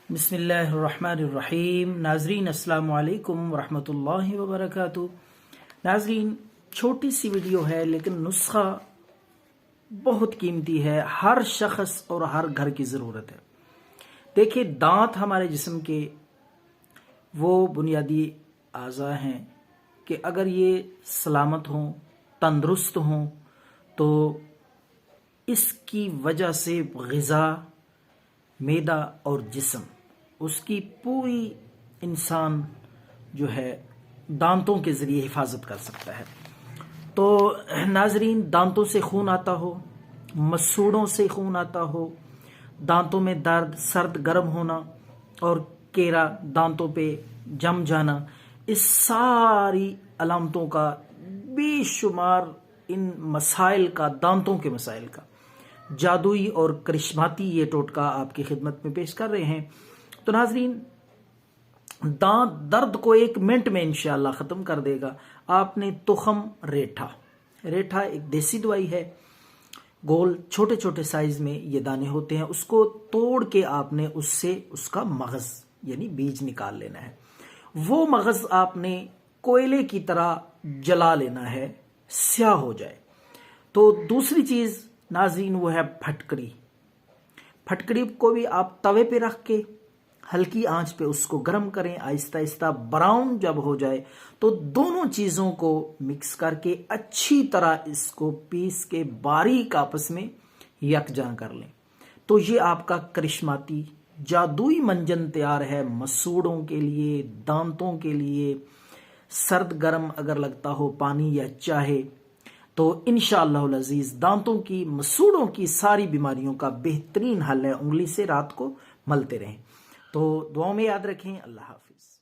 بسم اللہ الرحمن الرحیم۔ ناظرین السلام علیکم ورحمۃ اللہ وبرکاتہ۔ ناظرین، چھوٹی سی ویڈیو ہے لیکن نسخہ بہت قیمتی ہے، ہر شخص اور ہر گھر کی ضرورت ہے۔ دیکھیے، دانت ہمارے جسم کے وہ بنیادی اعضاء ہیں کہ اگر یہ سلامت ہوں، تندرست ہوں، تو اس کی وجہ سے غذا، معدہ اور جسم، اس کی پوری انسان جو ہے دانتوں کے ذریعے حفاظت کر سکتا ہے۔ تو ناظرین، دانتوں سے خون آتا ہو، مسوڑوں سے خون آتا ہو، دانتوں میں درد، سرد گرم ہونا اور کیرا دانتوں پہ جم جانا، اس ساری علامتوں کا بے شمار ان مسائل کا، دانتوں کے مسائل کا جادوئی اور کرشماتی یہ ٹوٹکا آپ کی خدمت میں پیش کر رہے ہیں۔ تو ناظرین، دانت درد کو 1 منٹ میں انشاءاللہ ختم کر دے گا۔ آپ نے تخم ریٹھا ایک دیسی دوائی ہے، گول چھوٹے چھوٹے سائز میں یہ دانے ہوتے ہیں، اس کو توڑ کے آپ نے اس سے اس کا مغز یعنی بیج نکال لینا ہے۔ وہ مغز آپ نے کوئلے کی طرح جلا لینا ہے، سیاہ ہو جائے۔ تو دوسری چیز ناظرین وہ ہے پھٹکڑی کو بھی آپ توے پہ رکھ کے ہلکی آنچ پہ اس کو گرم کریں، آہستہ آہستہ براؤن جب ہو جائے تو دونوں چیزوں کو مکس کر کے اچھی طرح اس کو پیس کے باریک آپس میں یکجاں کر لیں۔ تو یہ آپ کا کرشماتی جادوئی منجن تیار ہے، مسوڑوں کے لیے، دانتوں کے لیے، سرد گرم اگر لگتا ہو پانی یا چائے، تو انشاءاللہ العزیز دانتوں کی، مسوڑوں کی ساری بیماریوں کا بہترین حل ہے۔ انگلی سے رات کو ملتے رہیں۔ تو دعاؤں میں یاد رکھیں۔ اللہ حافظ۔